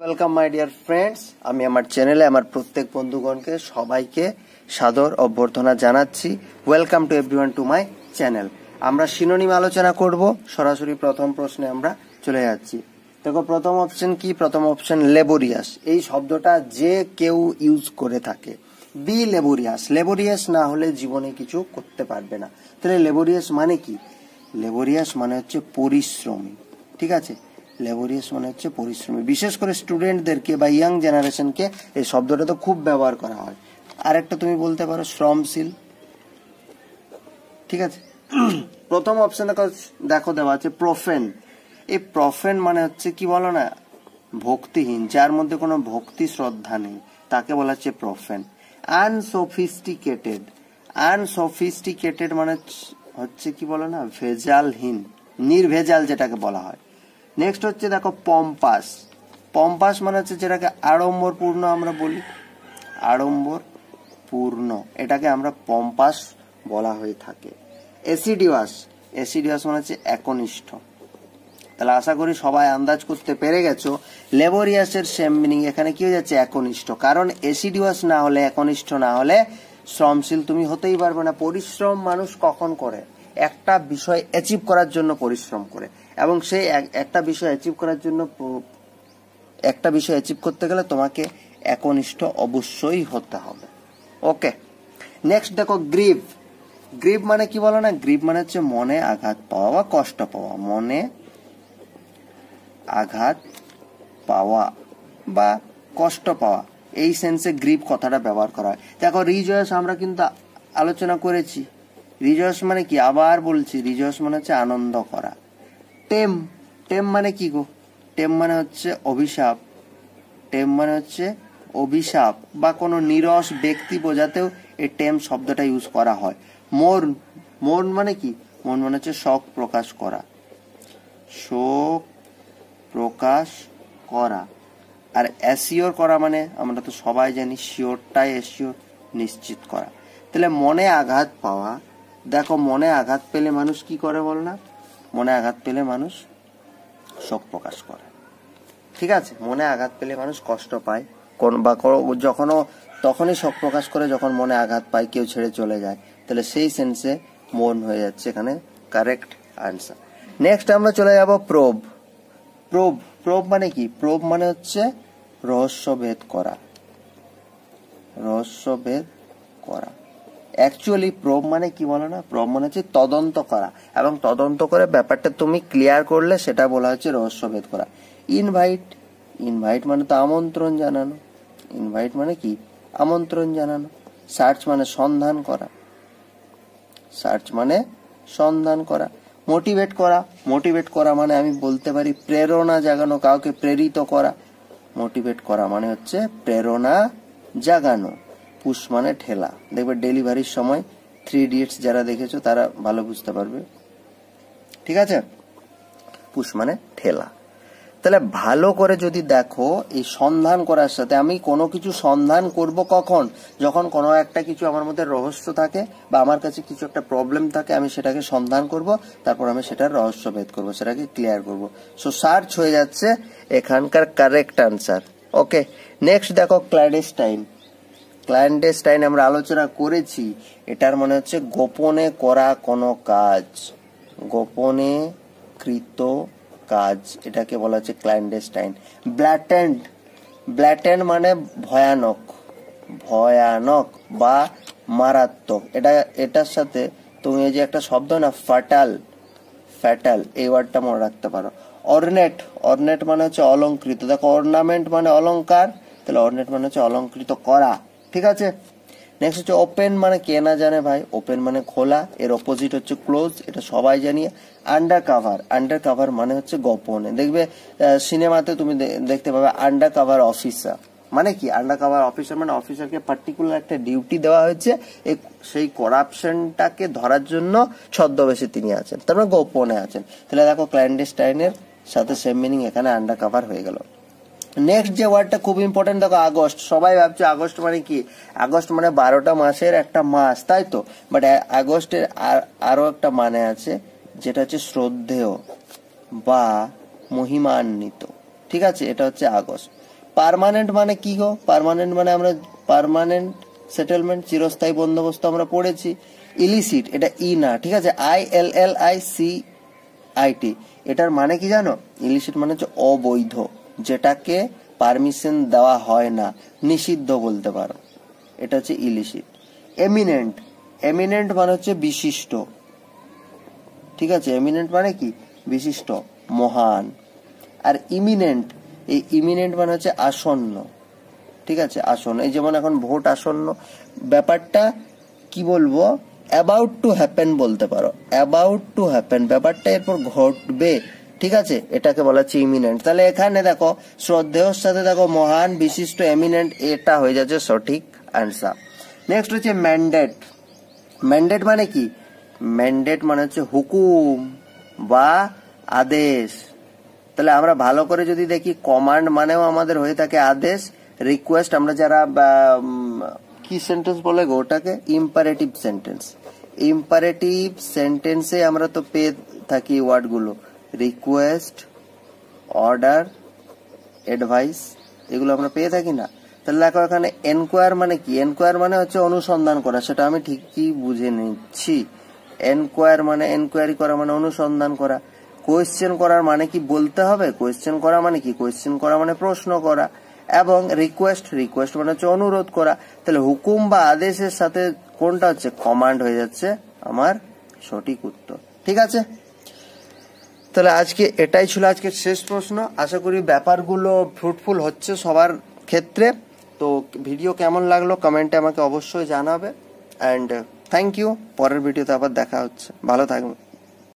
Welcome my dear friends, আমি আমার চ্যানেলে আমার প্রত্যেক বন্ধুগণকে সবাইকে সাদর অভ্যর্থনা জানাচ্ছি। Welcome to everyone to my channel. আমরা সিনোনিম আলোচনা করব। সরাসরি প্রথম প্রশ্নে আমরা চলে যাচ্ছি। দেখো প্রথম অপশন কি? প্রথম অপশন লেবোরিয়াস। এই শব্দটা যে কেউ ইউজ করে থাকে। B laborious. লেবোরিয়াস না হলে জীবনে কিছু করতে পারবে না। তাহলে লেবোরিয়াস মানে কি? লেবোরিয়াস মানে হচ্ছে পরিশ্রমী। ঠিক আছে, লেবোরিয়াস মানে হচ্ছে পরিশ্রমী। বিশেষ করে স্টুডেন্টদেরকে বা ইয়াং জেনারেশনকে এই শব্দটা তো খুব ব্যবহার করা হয়। আর একটা তুমি বলতে পারো শ্রমশীল। ঠিক আছে, প্রথম অপশন দেখো দেওয়া আছে প্রফেন। এই প্রফেন মানে হচ্ছে কি বলো না, ভক্তিহীন, যার মধ্যে কোনো ভক্তি শ্রদ্ধা নেই, তাকে বলা হচ্ছে প্রফেন। আনসফিস্টিকেটেড। আনসফিস্টিকেটেড মানে হচ্ছে কি বলো না, ভেজালহীন, নির্ভেজাল যেটাকে বলা হয়। নেক্সট হচ্ছে দেখো পম্পাস। পম্পাস মানে হচ্ছে যেটাকে আড়ম্বরপূর্ণ আমরা বলি, আড়ম্বরপূর্ণ, এটাকে আমরা পম্পাস বলা হয়ে থাকে। অ্যাসিডিয়াস। অ্যাসিডিয়াস মানে হচ্ছে একনিষ্ঠ। তাহলে আশা করি সবাই আন্দাজ করতে পেরে গেছো লেবোরিয়াসের সেম মিনিং এখানে কি হয়ে যাচ্ছে, একনিষ্ঠ। কারণ অ্যাসিডিয়াস না হলে, একনিষ্ঠ না হলে শ্রমশীল তুমি হতেই পারবে না। পরিশ্রম মানুষ কখন করে? একটা বিষয় অ্যাচিভ করার জন্য পরিশ্রম করে, এবং সেই একটা বিষয় অ্যাচিভ করার জন্য, একটা বিষয় অ্যাচিভ করতে গেলে তোমাকে একনিষ্ঠ অবশ্যই হতে হবে। ওকে, নেক্সট দেখো গ্রিভ। গ্রিভ মানে কি বলো না, গ্রিভ মানে হচ্ছে মনে আঘাত পাওয়া বা কষ্ট পাওয়া। মনে আঘাত পাওয়া বা কষ্ট পাওয়া, এই সেন্সে গ্রিভ কথাটা ব্যবহার করা হয়। দেখো রিজয়েস আমরা কিন্তু আলোচনা করেছি। রিজয়েস মানে কি? আবার বলছি, রিজয়েস মানে হচ্ছে আনন্দ করা। টেম। টেম মানে কি গো? টেম মানে হচ্ছে অভিশাপ। টেম মানে হচ্ছে অভিশাপ বা কোনো নিরস ব্যক্তি বোঝাতেও এই টেম শব্দটা ইউজ করা হয়। মর্ন। মর্ন মানে কি? মর্ন মানে হচ্ছে শোক প্রকাশ করা, শোক প্রকাশ করা। আর অ্যাসিওর করা মানে আমরা তো সবাই জানি, শিওরটাই অ্যাসিওর, নিশ্চিত করা। তাহলে মনে আঘাত পাওয়া। দেখো মনে আঘাত পেলে মানুষ কি করে বল না? মনে আঘাত পেলে মানুষ শোক প্রকাশ করে। ঠিক আছে, মনে আঘাত পেলে মানুষ কষ্ট পায়, কোন বা যখনও তখনই শোক প্রকাশ করে যখন মনে আঘাত পায়, কেউ ছেড়ে চলে যায়। তাহলে সেই সেন্সে মন হয়ে যাচ্ছে এখানে কারেক্ট আনসার। নেক্সট আমরা চলে যাব প্রোব। প্রোব। প্রোব মানে কি? প্রোব মানে হচ্ছে রহস্যভেদ করা, রহস্যভেদ করা। অ্যাকচুয়ালি প্রোব মানে কি বলো না, প্রোব মানে হচ্ছে তদন্ত করা, এবং তদন্ত করে ব্যাপারটা তুমি ক্লিয়ার করলে সেটা বলা হচ্ছে রহস্যভেদ করা। ইনভাইট। ইনভাইট মানে তো আমন্ত্রণ জানানো। ইনভাইট মানে কি? আমন্ত্রণ জানানো। সার্চ মানে সন্ধান করা, সার্চ মানে সন্ধান করা। মোটিভেট করা। মোটিভেট করা মানে আমি বলতে পারি প্রেরণা জাগানো, কাউকে প্রেরিত করা। মোটিভেট করা মানে হচ্ছে প্রেরণা জাগানো। পুশ মানে ঠেলা। দেখবে ডেলিভারির সময় 3 ইডিয়টস যারা দেখেছো তারা ভালো বুঝতে পারবে। ঠিক আছে, পুশ মানে ঠেলা। তাহলে ভালো করে যদি দেখো, এই সন্ধান করার সাথে, আমি কোনো কিছু সন্ধান করব কখন? যখন কোনো একটা কিছু আমার মধ্যে রহস্য থাকে বা আমার কাছে কিছু একটা প্রবলেম থাকে, আমি সেটাকে সন্ধান করব, তারপর আমি সেটার রহস্য ভেদ করব, সেটাকে ক্লিয়ার করব। সো সার্চ হয়ে যাচ্ছে এখানকার কারেক্ট আনসার। ওকে, নেক্সট দেখো ক্ল্যান্ডেস্টাইন। ক্ল্যান্ডেস্টাইন আমরা আলোচনা করেছি, এটার মানে হচ্ছে গোপনে করা কোনো কাজ, গোপনে কৃত কাজ, এটাকে বলা হচ্ছে ক্ল্যান্ডেস্টাইন। ব্ল্যাটেন্ট। ব্ল্যাটেন্ট মানে ভয়ানক, ভয়ানক বা মারাত্মক। এটার সাথে তুমি এই যে একটা শব্দ না ফাটাল, ফ্যাটাল, এই ওয়ার্ডটা মনে রাখতে পারো। অর্নেট। অর্নেট মানে হচ্ছে অলংকৃত। দেখো অর্নামেন্ট মানে অলংকার, তাহলে অর্নেট মানে হচ্ছে অলংকৃত করা। ঠিক আছে, নেক্সট হচ্ছে ওপেন। মানে কে না জানে ভাই, ওপেন মানে খোলা, এর অপোজিট হচ্ছে ক্লোজ, এটা সবাই জানি। Under cover. আন্ডার কাভার মানে হচ্ছে গোপনে। দেখবে সিনেমাতে তুমি দেখতে পাবে আন্ডার কাভার অফিসার মানে কি? আন্ডার কাভার অফিসার মানে অফিসারকে পার্টিকুলার একটা ডিউটি দেওয়া হয়েছে, সেই করাপশনটাকে ধরার জন্য ছদ্মবেশে তিনি আছেন, তার মানে গোপনে আছেন। তাহলে দেখো ক্ল্যান্ডেস্টাইনের সাথে সেম মিনিং এখানে আন্ডার কাভার হয়ে গেল। নেক্সট যে ওয়ার্ডটা খুব ইম্পর্টেন্ট, দেখো আগস্ট। সবাই ভাবছে আগস্ট মানে কি? আগস্ট মানে 12টা মাসের একটা মাস, তাই তো? বাট আগস্টের আরো একটা মানে আছে, যেটা হচ্ছে শ্রদ্ধেয় বা মহিমান্বিত। ঠিক আছে, এটা হচ্ছে আগস্ট। পার্মানেন্ট মানে কি গো? পার্মানেন্ট মানে আমরা পার্মানেন্ট সেটেলমেন্ট, চিরস্থায়ী বন্দোবস্ত আমরা পড়েছি। ইলিসিট, এটা ই না, ঠিক আছে, ILLICIT, এটার মানে কি জানো? ইলিসিট মানে হচ্ছে অবৈধ, যেটাকে পারমিশন দেওয়া হয় না, নিষিদ্ধ বলতে পারো, এটা হচ্ছে ইলিসিট। এমিনেন্ট, এমিনেন্ট মানে হচ্ছে বিশিষ্ট, ঠিক আছে, এমিনেন্ট মানে কি? বিশিষ্ট, মহান। আর ইমিনেন্ট, এই ইমিনেন্ট মানে হচ্ছে আসন্ন, ঠিক আছে, আসন্ন। এই যেমন এখন ভোট আসন্ন, ব্যাপারটা কি বলবো, অ্যাবাউট টু হ্যাপেন বলতে পারো, অ্যাবাউট টু হ্যাপেন, ব্যাপারটা এরপর ঘটবে, ঠিক আছে, এটাকে বলা হচ্ছে ইমিনেন্ট। তাহলে এখানে দেখো শ্রদ্ধেয়র সাথে দেখো মহান, বিশিষ্ট, এমিনেন্ট, এটা হয়ে যাচ্ছে সঠিক অ্যান্সার। নেক্সট হচ্ছে ম্যান্ডেট। ম্যান্ডেট মানে কি? ম্যান্ডেট মানে হচ্ছে হুকুম বা আদেশ। তাহলে আমরা ভালো করে যদি দেখি, কমান্ড মানেও আমাদের হয়ে থাকে আদেশ, রিকোয়েস্ট আমরা যারা কি সেন্টেন্স বলে গো ওটাকে, ইম্পারেটিভ সেন্টেন্স। ইম্পারেটিভ সেন্টেন্সে আমরা তো পেয়ে থাকি ওয়ার্ডগুলো, রিকোয়েস্ট, অর্ডার, অ্যাডভাইস, এগুলো আমরা পেয়ে থাকি না? তাহলে দেখো এখানে এনকোয়ার মানে কি? এনকোয়ার মানে হচ্ছে অনুসন্ধান করা, সেটা আমি ঠিকই বুঝে নিচ্ছি। এনকোয়ার মানে, এনকোয়ারি করা মানে অনুসন্ধান করা। কোয়েশ্চেন করার মানে কি বলতে হবে? কোয়েশ্চেন করা মানে কি? কোয়েশ্চেন করা মানে প্রশ্ন করা। এবং রিকোয়েস্ট, রিকোয়েস্ট মানে হচ্ছে অনুরোধ করা। তাহলে হুকুম বা আদেশের সাথে কোনটা হচ্ছে? কমান্ড হয়ে যাচ্ছে আমার সঠিক উত্তর, ঠিক আছে। তাহলে আজকে এটাই ছিল আজকের শেষ প্রশ্ন। আশা করি ব্যাপারগুলো ফ্রুটফুল হচ্ছে সবার ক্ষেত্রে। তো ভিডিও কেমন লাগলো কমেন্টে আমাকে অবশ্যই জানাবে। And thank you. পরের ভিডিওতে আবার দেখা হচ্ছে, ভালো থাকবে।